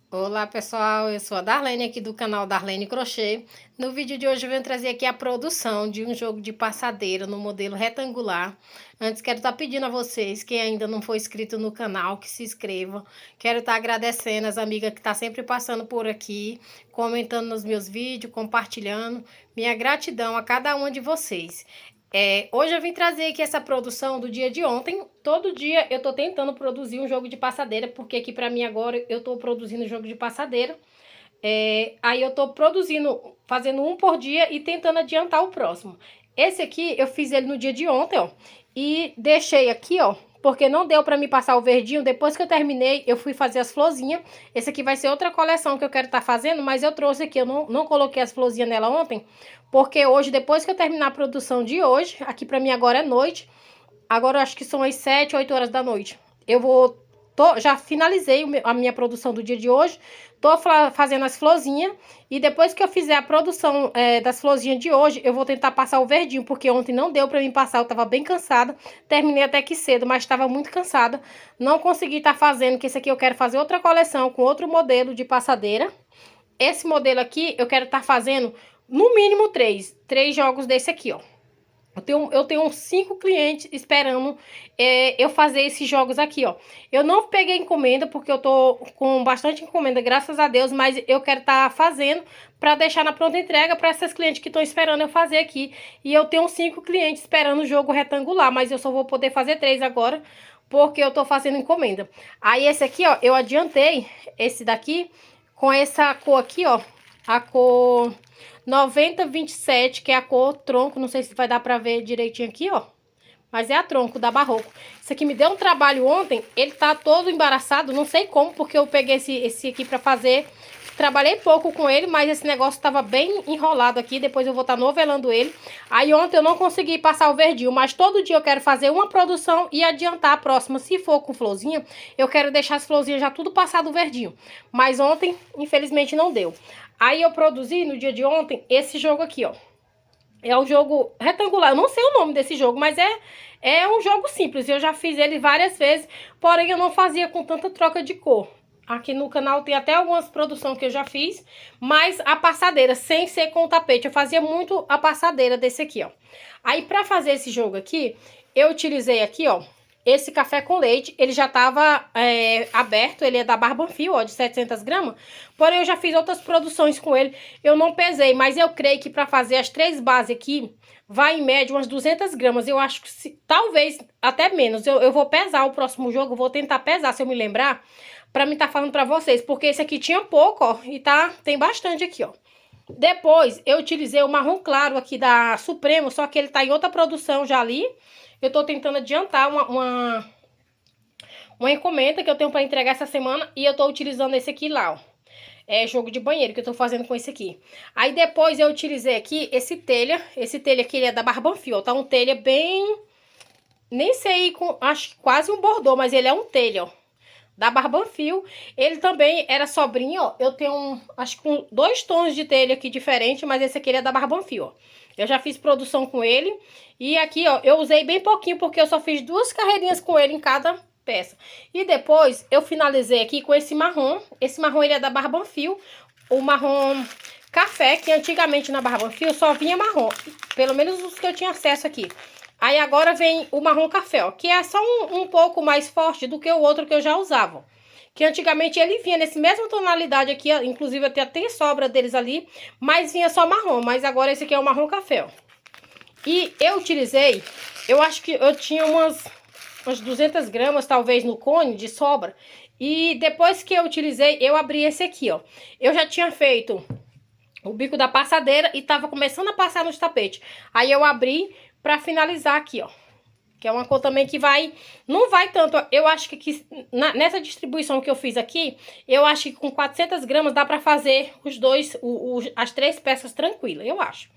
Olá pessoal, eu sou a Darlene aqui do canal Darlene Crochê. No vídeo de hoje eu venho trazer aqui a produção de um jogo de passadeira no modelo retangular. Antes quero estar pedindo a vocês, quem ainda não for inscrito no canal, que se inscreva. Quero estar agradecendo as amigas que estão sempre passando por aqui, comentando nos meus vídeos, compartilhando. Minha gratidão a cada uma de vocês. Hoje eu vim trazer aqui essa produção do dia de ontem. Todo dia eu tô tentando produzir um jogo de passadeira, porque aqui pra mim agora eu tô produzindo jogo de passadeira. Aí eu tô produzindo, fazendo um por dia e tentando adiantar o próximo. Esse aqui eu fiz ele no dia de ontem, ó. E deixei aqui, ó, porque não deu pra me passar o verdinho. Depois que eu terminei, eu fui fazer as florzinhas. Esse aqui vai ser outra coleção que eu quero estar fazendo, mas eu trouxe aqui, eu não coloquei as florzinhas nela ontem, porque hoje, depois que eu terminar a produção de hoje, aqui pra mim agora é noite. Agora eu acho que são as 7, 8 horas da noite. Eu vou... já finalizei a minha produção do dia de hoje. Tô fazendo as florzinhas. E depois que eu fizer a produção das florzinhas de hoje, eu vou tentar passar o verdinho. Porque ontem não deu pra mim passar, eu tava bem cansada. Terminei até que cedo, mas tava muito cansada. Não consegui estar fazendo, que esse aqui eu quero fazer outra coleção com outro modelo de passadeira. Esse modelo aqui eu quero estar fazendo no mínimo três jogos desse aqui, ó. Eu tenho 5 clientes esperando eu fazer esses jogos aqui, ó. Eu não peguei encomenda, porque eu tô com bastante encomenda, graças a Deus, mas eu quero estar fazendo para deixar na pronta entrega para essas clientes que estão esperando eu fazer aqui. E eu tenho 5 clientes esperando o jogo retangular, mas eu só vou poder fazer 3 agora, porque eu tô fazendo encomenda. Aí esse aqui, ó, eu adiantei esse daqui com essa cor aqui, ó, a cor 9027, que é a cor tronco, não sei se vai dar pra ver direitinho aqui, ó. Mas é a tronco da Barroco. Isso aqui me deu um trabalho ontem, ele tá todo embaraçado, não sei como, porque eu peguei esse aqui pra fazer. Trabalhei pouco com ele, mas esse negócio tava bem enrolado aqui, depois eu vou estar novelando ele. Aí ontem eu não consegui passar o verdinho, mas todo dia eu quero fazer uma produção e adiantar a próxima. Se for com florzinha, eu quero deixar as florzinhas já tudo passado o verdinho. Mas ontem, infelizmente, não deu. Aí eu produzi no dia de ontem esse jogo aqui, ó. É um jogo retangular, eu não sei o nome desse jogo, mas é um jogo simples. Eu já fiz ele várias vezes, porém eu não fazia com tanta troca de cor. Aqui no canal tem até algumas produções que eu já fiz, mas a passadeira, sem ser com o tapete, eu fazia muito a passadeira desse aqui, ó. Aí pra fazer esse jogo aqui, eu utilizei aqui, ó, esse café com leite. Ele já tava aberto, ele é da Barbanfil, ó, de 700 gramas. Porém, eu já fiz outras produções com ele, eu não pesei, mas eu creio que pra fazer as 3 bases aqui, vai em média umas 200 gramas. Eu acho que talvez até menos. Eu vou pesar o próximo jogo, vou tentar pesar, se eu me lembrar, pra mim tá falando pra vocês, porque esse aqui tinha pouco, ó, e tem bastante aqui, ó. Depois, eu utilizei o marrom claro aqui da Supremo, só que ele tá em outra produção já ali. Eu tô tentando adiantar uma encomenda que eu tenho pra entregar essa semana, e eu tô utilizando esse aqui lá, ó. É jogo de banheiro que eu tô fazendo com esse aqui. Aí depois eu utilizei aqui esse telha aqui, ele é da Barbanfil, tá um telha bem... Nem sei, acho que quase um bordô, mas ele é um telha, ó, da Barbanfil. Ele também era sobrinho, ó. Eu tenho, acho que 2 tons de telha aqui diferente, mas esse aqui ele é da Barbanfil, ó. Eu já fiz produção com ele. E aqui, ó, eu usei bem pouquinho, porque eu só fiz 2 carreirinhas com ele em cada peça. E depois eu finalizei aqui com esse marrom. Esse marrom ele é da Barbanfil. O marrom café, que antigamente na Barbanfil só vinha marrom. Pelo menos os que eu tinha acesso aqui. Aí agora vem o marrom café, ó, que é só um pouco mais forte do que o outro que eu já usava. Que antigamente ele vinha nesse mesma tonalidade aqui, ó, inclusive até sobra deles ali, mas vinha só marrom. Mas agora esse aqui é o marrom café, ó. E eu utilizei, eu acho que eu tinha umas 200 gramas talvez no cone de sobra. E depois que eu utilizei, eu abri esse aqui, ó. Eu já tinha feito o bico da passadeira e tava começando a passar nos tapetes. Aí eu abri pra finalizar aqui, ó. Que é uma cor também que vai... Não vai tanto... Eu acho que nessa distribuição que eu fiz aqui, eu acho que com 400 gramas dá pra fazer as 3 peças tranquilas, eu acho.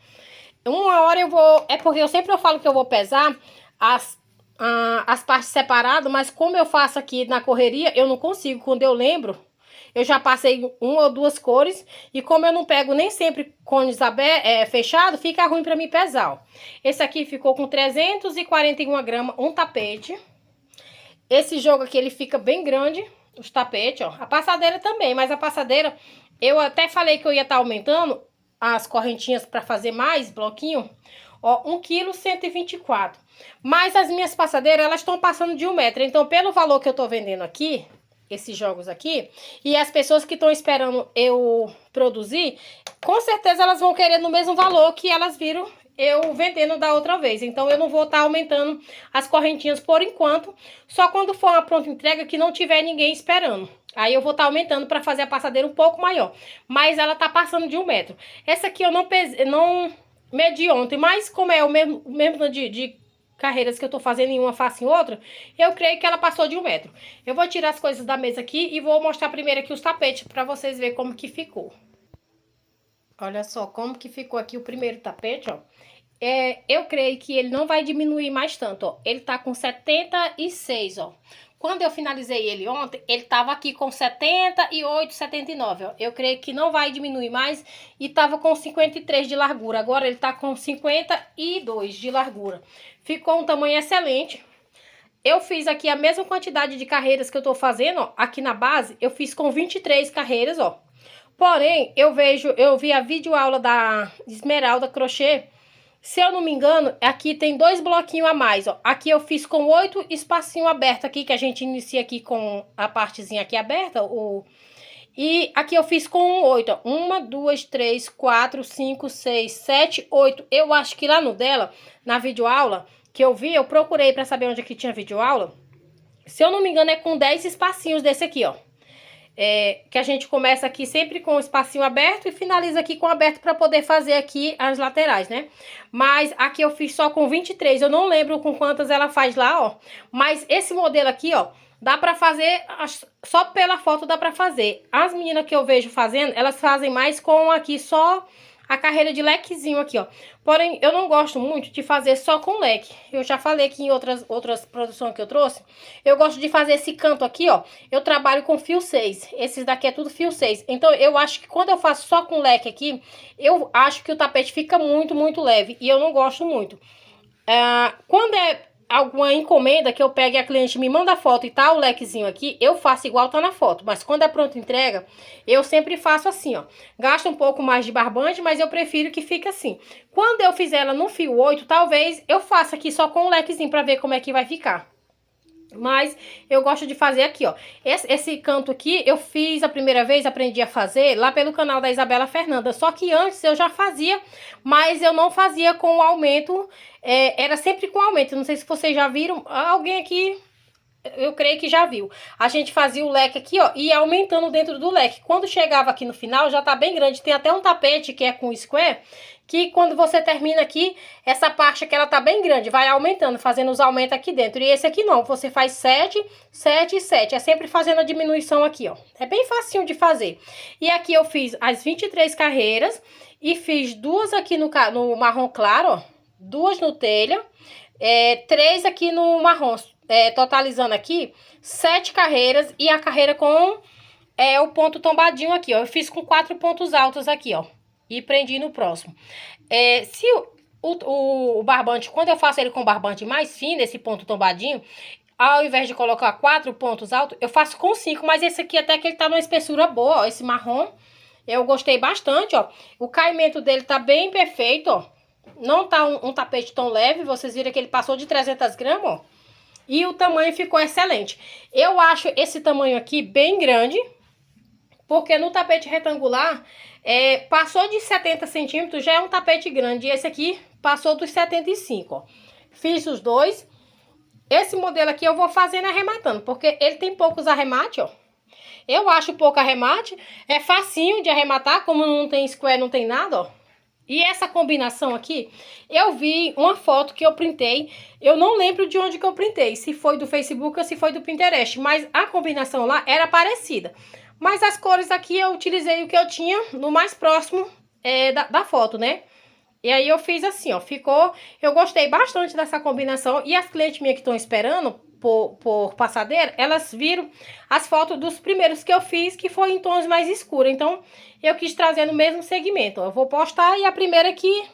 Uma hora eu vou... É porque eu sempre falo que eu vou pesar as partes separadas, mas como eu faço aqui na correria, eu não consigo. Quando eu lembro... Eu já passei 1 ou 2 cores. E como eu não pego nem sempre cones fechado, fica ruim pra mim pesar, ó. Esse aqui ficou com 341 gramas, um tapete. Esse jogo aqui, ele fica bem grande. os tapetes, ó. A passadeira também, mas a passadeira, eu até falei que eu ia estar aumentando as correntinhas para fazer mais bloquinho. Ó, 1,124 kg. Mas as minhas passadeiras, elas estão passando de 1 metro. Então, pelo valor que eu tô vendendo aqui, esses jogos aqui, e as pessoas que estão esperando eu produzir, com certeza elas vão querer no mesmo valor que elas viram eu vendendo da outra vez. Então, eu não vou estar aumentando as correntinhas por enquanto, só quando for uma pronta entrega que não tiver ninguém esperando. Aí eu vou estar aumentando para fazer a passadeira um pouco maior. Mas ela tá passando de 1 metro. Essa aqui eu não medi ontem, mas como é o mesmo de carreiras que eu tô fazendo em uma faço em outra, eu creio que ela passou de 1 metro. Eu vou tirar as coisas da mesa aqui e vou mostrar primeiro aqui os tapetes para vocês verem como que ficou. Olha só como que ficou aqui o primeiro tapete, ó. Eu creio que ele não vai diminuir mais tanto, ó. Ele tá com 76, ó. Quando eu finalizei ele ontem, ele tava aqui com 78, 79, ó. Eu creio que não vai diminuir mais e tava com 53 de largura. Agora ele tá com 52 de largura. Ficou um tamanho excelente. Eu fiz aqui a mesma quantidade de carreiras que eu tô fazendo, ó. Aqui na base, eu fiz com 23 carreiras, ó. Porém, eu vi a videoaula da Esmeralda Crochê. Se eu não me engano, aqui tem 2 bloquinhos a mais, ó. Aqui eu fiz com 8 espacinhos abertos aqui, que a gente inicia aqui com a partezinha aqui aberta. E aqui eu fiz com 8, ó. 1, 2, 3, 4, 5, 6, 7, 8. Eu acho que lá no dela, na videoaula, que eu vi, eu procurei pra saber onde aqui tinha videoaula. Se eu não me engano, é com 10 espacinhos desse aqui, ó. Que a gente começa aqui sempre com o espacinho aberto e finaliza aqui com aberto para poder fazer aqui as laterais, né? Mas aqui eu fiz só com 23, eu não lembro com quantas ela faz lá, ó. Mas esse modelo aqui, ó, dá pra fazer, só pela foto dá pra fazer. As meninas que eu vejo fazendo, elas fazem mais com aqui só a carreira de lequezinho aqui, ó. Porém, eu não gosto muito de fazer só com leque. Eu já falei aqui em outras produções que eu trouxe. Eu gosto de fazer esse canto aqui, ó. Eu trabalho com fio 6. Esses daqui é tudo fio 6. Então, eu acho que quando eu faço só com leque aqui, eu acho que o tapete fica muito, muito leve. E eu não gosto muito. Quando é alguma encomenda que eu pego e a cliente me manda foto e tá o lequezinho aqui, eu faço igual tá na foto. Mas quando é pronta entrega, eu sempre faço assim, ó. Gasto um pouco mais de barbante, mas eu prefiro que fique assim. Quando eu fizer ela no fio 8, talvez eu faça aqui só com o lequezinho pra ver como é que vai ficar. Mas eu gosto de fazer aqui, ó. Esse canto aqui eu fiz a primeira vez, aprendi a fazer lá pelo canal da Isabela Fernanda. Só que antes eu já fazia, mas eu não fazia com o aumento. Era sempre com aumento. Não sei se vocês já viram. Alguém aqui, eu creio que já viu. A gente fazia o leque aqui, ó, e ia aumentando dentro do leque. Quando chegava aqui no final, já tá bem grande. Tem até um tapete que é com square, que quando você termina aqui, essa parte aqui, ela tá bem grande, vai aumentando, fazendo os aumentos aqui dentro. E esse aqui não, você faz 7, 7 e 7, é sempre fazendo a diminuição aqui, ó. É bem facinho de fazer. E aqui eu fiz as 23 carreiras e fiz 2 aqui no marrom claro, ó, 2 no telha, 3 aqui no marrom, totalizando aqui 7 carreiras e a carreira com o ponto tombadinho aqui, ó. Eu fiz com 4 pontos altos aqui, ó. E prendi no próximo. Se o barbante, quando eu faço ele com barbante mais fino, esse ponto tombadinho, ao invés de colocar 4 pontos altos, eu faço com 5. Mas esse aqui até que ele tá numa espessura boa, ó. Esse marrom, eu gostei bastante, ó. O caimento dele tá bem perfeito, ó. Não tá um tapete tão leve. Vocês viram que ele passou de 300 gramas, ó. E o tamanho ficou excelente. Eu acho esse tamanho aqui bem grande, porque no tapete retangular, passou de 70 centímetros, já é um tapete grande. E esse aqui passou dos 75, ó. Fiz os dois. Esse modelo aqui eu vou fazendo arrematando, porque ele tem poucos arremates, ó. Eu acho pouco arremate. É facinho de arrematar, como não tem square, não tem nada, ó. E essa combinação aqui, eu vi uma foto que eu printei. Eu não lembro de onde que eu printei, se foi do Facebook ou se foi do Pinterest. Mas a combinação lá era parecida. Mas as cores aqui eu utilizei o que eu tinha no mais próximo da foto, né? E aí eu fiz assim, ó, ficou... Eu gostei bastante dessa combinação. E as clientes minhas que estão esperando por passadeira, elas viram as fotos dos primeiros que eu fiz, que foi em tons mais escuros. Então, eu quis trazer no mesmo segmento. Eu vou postar e a primeira que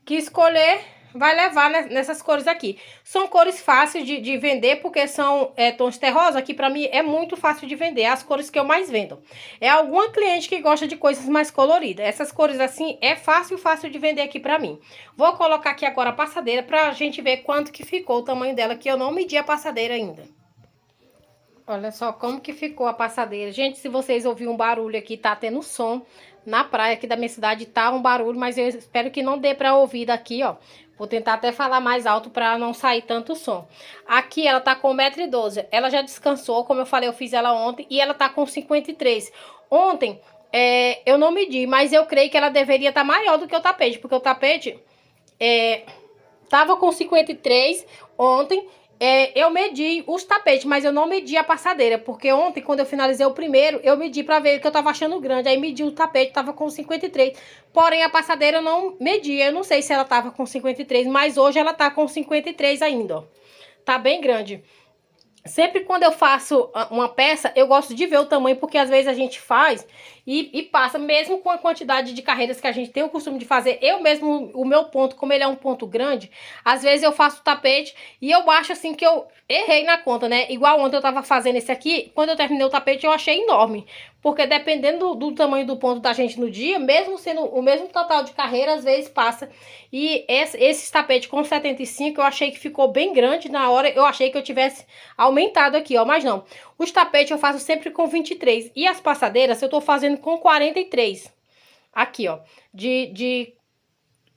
escolher vai levar nessas cores aqui. São cores fáceis de vender, porque são tons terrosa, que pra mim é muito fácil de vender. É as cores que eu mais vendo. É alguma cliente que gosta de coisas mais coloridas. Essas cores assim é fácil de vender aqui pra mim. Vou colocar aqui agora a passadeira pra gente ver quanto que ficou o tamanho dela, que eu não medi a passadeira ainda. Olha só como que ficou a passadeira. Gente, se vocês ouvirem um barulho aqui, tá tendo som na praia aqui da minha cidade, tá um barulho, mas eu espero que não dê pra ouvir daqui, ó. Vou tentar até falar mais alto pra não sair tanto som. Aqui ela tá com 1,12 m. Ela já descansou, como eu falei, eu fiz ela ontem e ela tá com 53. Ontem, eu não medi, mas eu creio que ela deveria estar maior do que o tapete, porque o tapete tava com 53 ontem. Eu medi os tapetes, mas eu não medi a passadeira, porque ontem, quando eu finalizei o primeiro, eu medi pra ver que eu tava achando grande, aí medi o tapete, tava com 53, porém a passadeira eu não medi, eu não sei se ela tava com 53, mas hoje ela tá com 53 ainda, ó, tá bem grande. Sempre quando eu faço uma peça, eu gosto de ver o tamanho, porque às vezes a gente faz e passa, mesmo com a quantidade de carreiras que a gente tem o costume de fazer. Eu mesmo, o meu ponto, como ele é um ponto grande, às vezes eu faço o tapete e eu acho assim que eu errei na conta, né? Igual ontem eu tava fazendo esse aqui, quando eu terminei o tapete eu achei enorme. Porque dependendo do tamanho do ponto da gente no dia, mesmo sendo o mesmo total de carreira, às vezes passa. E esse tapete com 75 eu achei que ficou bem grande. Na hora eu achei que eu tivesse aumentado aqui, ó, mas não. Os tapetes eu faço sempre com 23. E as passadeiras eu tô fazendo com 43. Aqui, ó, de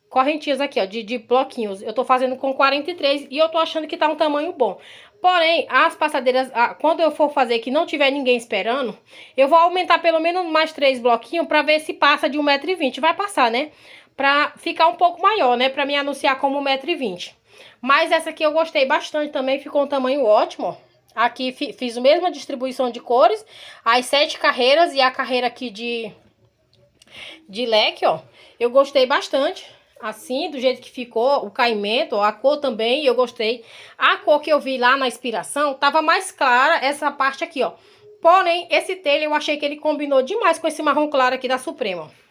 correntinhas aqui, ó, de bloquinhos. Eu tô fazendo com 43 e eu tô achando que tá um tamanho bom. Porém, as passadeiras, quando eu for fazer que não tiver ninguém esperando, eu vou aumentar pelo menos mais 3 bloquinhos pra ver se passa de 1,20 m. Vai passar, né? Pra ficar um pouco maior, né? Pra me anunciar como 1,20 m. Mas essa aqui eu gostei bastante também, ficou um tamanho ótimo, ó. Aqui fiz a mesma distribuição de cores, as 7 carreiras e a carreira aqui de leque, ó. Eu gostei bastante, assim, do jeito que ficou, o caimento, ó, a cor também, eu gostei. A cor que eu vi lá na inspiração, tava mais clara essa parte aqui, ó. Porém, esse telha eu achei que ele combinou demais com esse marrom claro aqui da Suprema, ó.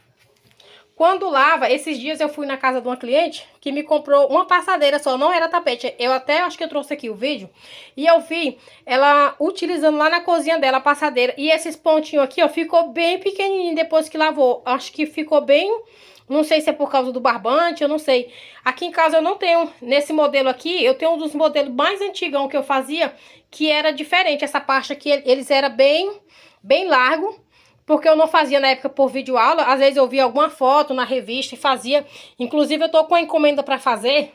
Quando lava, esses dias eu fui na casa de uma cliente que me comprou uma passadeira só, não era tapete. Eu até acho que eu trouxe aqui o vídeo. E eu vi ela utilizando lá na cozinha dela a passadeira. E esses pontinhos aqui, ó, ficou bem pequenininho depois que lavou. Acho que ficou bem... Não sei se é por causa do barbante, eu não sei. Aqui em casa eu não tenho, nesse modelo aqui, eu tenho um dos modelos mais antigão que eu fazia, que era diferente. Essa parte aqui, eles eram bem largo. Porque eu não fazia na época por videoaula, às vezes eu via alguma foto na revista e fazia. Inclusive eu tô com a encomenda para fazer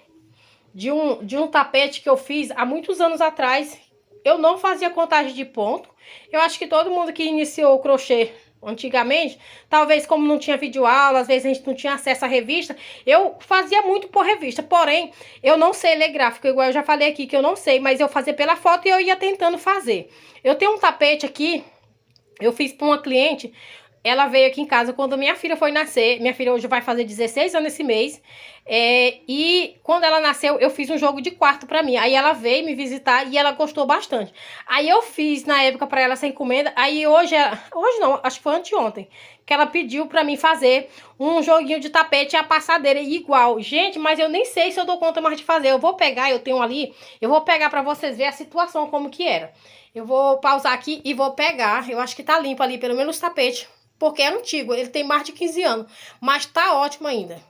de um tapete que eu fiz há muitos anos atrás. Eu não fazia contagem de ponto. Eu acho que todo mundo que iniciou o crochê antigamente, talvez como não tinha videoaula, às vezes a gente não tinha acesso à revista, eu fazia muito por revista. Porém, eu não sei ler gráfico, igual eu já falei aqui que eu não sei, mas eu fazia pela foto e eu ia tentando fazer. Eu tenho um tapete aqui. Eu fiz para uma cliente, ela veio aqui em casa quando minha filha foi nascer. Minha filha hoje vai fazer 16 anos esse mês. E quando ela nasceu, eu fiz um jogo de quarto pra mim. Aí ela veio me visitar e ela gostou bastante. Aí eu fiz na época pra ela essa encomenda. Aí hoje não, acho que foi anteontem, que ela pediu pra mim fazer um joguinho de tapete e a passadeira igual. Gente, mas eu nem sei se eu dou conta mais de fazer. Eu vou pegar, eu tenho ali, eu vou pegar pra vocês verem a situação como que era. Eu vou pausar aqui e vou pegar. Eu acho que tá limpo ali, pelo menos o tapete. Porque é antigo, ele tem mais de 15 anos. Mas tá ótimo ainda.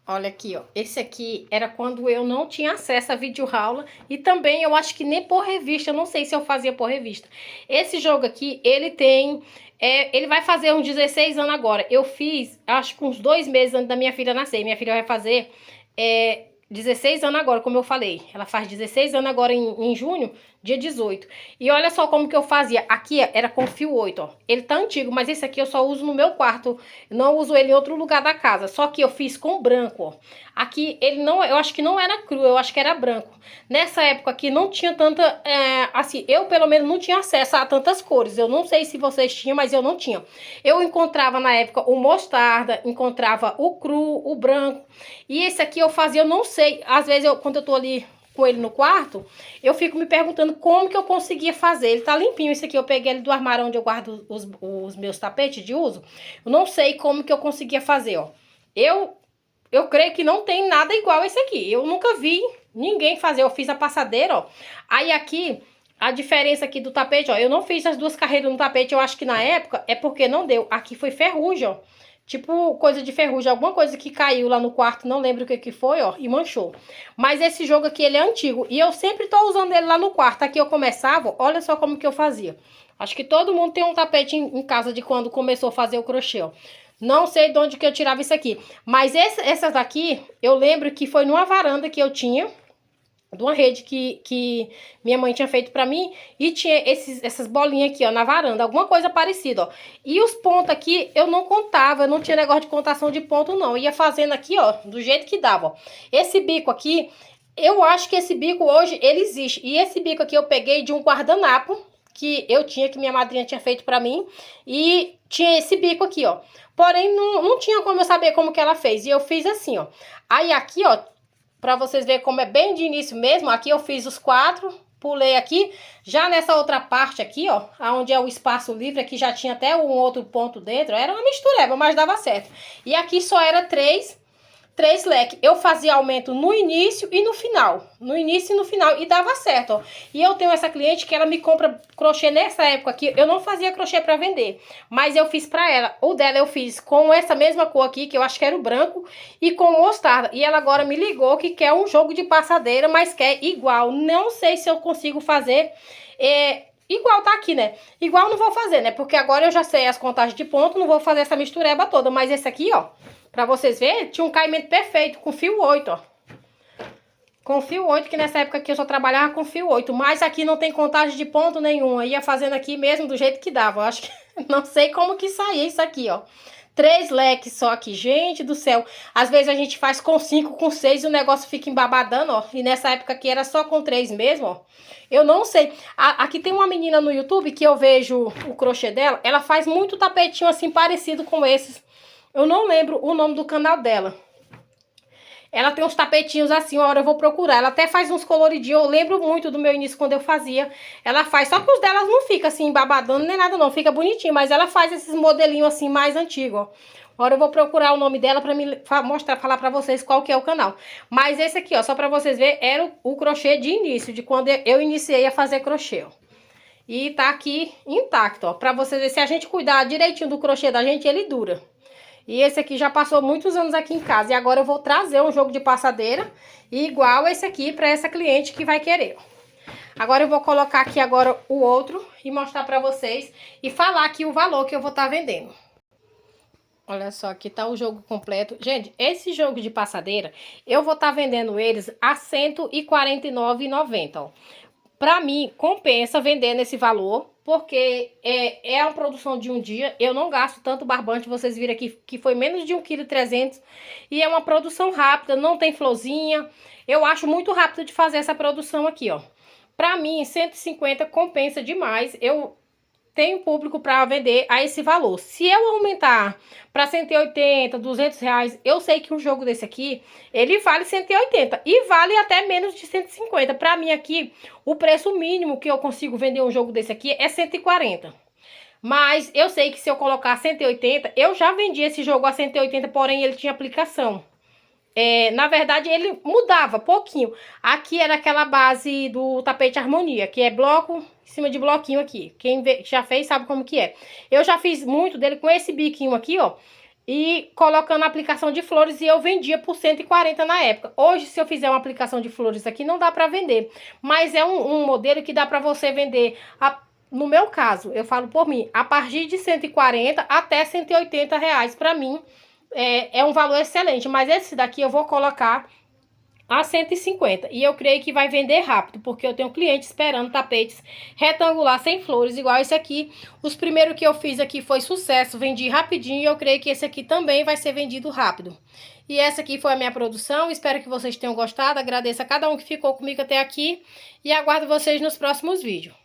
Olha aqui, ó. Esse aqui era quando eu não tinha acesso a videoaula. E também eu acho que nem por revista. Eu não sei se eu fazia por revista. Esse jogo aqui, ele tem... ele vai fazer uns 16 anos agora. Eu fiz, acho que uns 2 meses antes da minha filha nascer. Minha filha vai fazer... 16 anos agora, como eu falei. Ela faz 16 anos agora em junho, dia 18. E olha só como que eu fazia. Aqui era com fio 8, ó. Ele tá antigo, mas esse aqui eu só uso no meu quarto. Não uso ele em outro lugar da casa. Só que eu fiz com branco, ó. Aqui ele não, eu acho que não era cru, eu acho que era branco. Nessa época aqui não tinha tanta, assim, eu pelo menos não tinha acesso a tantas cores. Eu não sei se vocês tinham, mas eu não tinha. Eu encontrava na época o mostarda, encontrava o cru, o branco. E esse aqui eu fazia, eu não sei. Às vezes, quando eu tô ali com ele no quarto, eu fico me perguntando como que eu conseguia fazer. Ele tá limpinho, esse aqui eu peguei ele do armário onde eu guardo os meus tapetes de uso. Eu não sei como que eu conseguia fazer, ó. Eu eu creio que não tem nada igual esse aqui. Eu nunca vi ninguém fazer. Eu fiz a passadeira, ó. Aí aqui, a diferença aqui do tapete, ó. Eu não fiz as duas carreiras no tapete, eu acho que na época é porque não deu. Aqui foi ferrugem, ó. Tipo, coisa de ferrugem, alguma coisa que caiu lá no quarto, não lembro o que que foi, ó, e manchou. Mas esse jogo aqui, ele é antigo, e eu sempre tô usando ele lá no quarto. Aqui eu começava, olha só como que eu fazia. Acho que todo mundo tem um tapete em casa de quando começou a fazer o crochê, ó. Não sei de onde que eu tirava isso aqui, mas essas daqui, eu lembro que foi numa varanda que eu tinha, de uma rede que minha mãe tinha feito pra mim, e tinha essas bolinhas aqui, ó, na varanda, alguma coisa parecida, ó. E os pontos aqui, eu não contava, eu não tinha negócio de contação de ponto, não. Eu ia fazendo aqui, ó, do jeito que dava, ó. Esse bico aqui, eu acho que esse bico hoje, ele existe. E esse bico aqui eu peguei de um guardanapo que eu tinha, que minha madrinha tinha feito pra mim, e tinha esse bico aqui, ó. Porém, não tinha como eu saber como que ela fez, e eu fiz assim, ó. Aí aqui, ó, pra vocês verem como é bem de início mesmo, aqui eu fiz os 4, pulei aqui. Já nessa outra parte aqui, ó, onde é o espaço livre, aqui já tinha até um outro ponto dentro. Era uma mistureba, mas dava certo. E aqui só era 3 leques. Eu fazia aumento no início e no final. No início e no final. E dava certo, ó. E eu tenho essa cliente que ela me compra crochê nessa época aqui. Eu não fazia crochê pra vender, mas eu fiz pra ela. O dela eu fiz com essa mesma cor aqui, que eu acho que era o branco, e com mostarda. E ela agora me ligou que quer um jogo de passadeira, mas quer igual. Não sei se eu consigo fazer igual tá aqui, né? Igual não vou fazer, né? Porque agora eu já sei as contagens de ponto, não vou fazer essa mistureba toda. Mas esse aqui, ó, pra vocês verem, tinha um caimento perfeito, com fio 8, ó. Com fio 8, que nessa época aqui eu só trabalhava com fio 8. Mas aqui não tem contagem de ponto nenhuma. Ia fazendo aqui mesmo do jeito que dava. Eu acho que não sei como que saía isso aqui, ó. 3 leques só aqui, gente do céu. Às vezes a gente faz com 5, com 6 e o negócio fica embabadando, ó. E nessa época aqui era só com 3 mesmo, ó. Eu não sei. Aqui tem uma menina no YouTube que eu vejo o crochê dela. Ela faz muito tapetinho assim parecido com esses. Eu não lembro o nome do canal dela. Ela tem uns tapetinhos assim, uma hora eu vou procurar. Ela até faz uns coloridinhos, eu lembro muito do meu início quando eu fazia. Ela faz, só que os delas não fica assim babadando nem nada não, fica bonitinho. Mas ela faz esses modelinhos assim mais antigos, ó. Uma hora eu vou procurar o nome dela pra me mostrar, falar pra vocês qual que é o canal. Mas esse aqui, ó, só pra vocês verem, era o crochê de início, de quando eu iniciei a fazer crochê, ó. E tá aqui intacto, ó, pra vocês verem, se a gente cuidar direitinho do crochê da gente, ele dura. E esse aqui já passou muitos anos aqui em casa. E agora eu vou trazer um jogo de passadeira igual esse aqui para essa cliente que vai querer. Agora eu vou colocar aqui agora o outro e mostrar para vocês. E falar aqui o valor que eu vou estar vendendo. Olha só, aqui tá o jogo completo. Gente, esse jogo de passadeira, eu vou estar vendendo eles a R$ 149,90, ó. Pra mim, compensa vender nesse valor, porque é uma produção de um dia. Eu não gasto tanto barbante, vocês viram aqui que foi menos de 1,3 kg. E é uma produção rápida, não tem florzinha. Eu acho muito rápido de fazer essa produção aqui, ó. Pra mim, 150 compensa demais. Eu tenho público para vender a esse valor. Se eu aumentar para 180, 200 reais, eu sei que um jogo desse aqui, ele vale 180 e vale até menos de 150. Para mim aqui, o preço mínimo que eu consigo vender um jogo desse aqui é 140. Mas eu sei que se eu colocar 180, eu já vendi esse jogo a 180, porém ele tinha aplicação. Na verdade, ele mudava pouquinho. Aqui era aquela base do tapete harmonia, que é bloco em cima de bloquinho aqui. Quem já fez sabe como que é. Eu já fiz muito dele com esse biquinho aqui, ó. E colocando a aplicação de flores, e eu vendia por 140 na época. Hoje, se eu fizer uma aplicação de flores aqui, não dá pra vender. Mas é um modelo que dá pra você vender, no meu caso, eu falo por mim, a partir de 140 até 180 reais pra mim. É um valor excelente, mas esse daqui eu vou colocar a 150. E eu creio que vai vender rápido, porque eu tenho cliente esperando tapetes retangular sem flores, igual esse aqui. Os primeiros que eu fiz aqui foi sucesso, vendi rapidinho, e eu creio que esse aqui também vai ser vendido rápido. E essa aqui foi a minha produção, espero que vocês tenham gostado, agradeço a cada um que ficou comigo até aqui, e aguardo vocês nos próximos vídeos.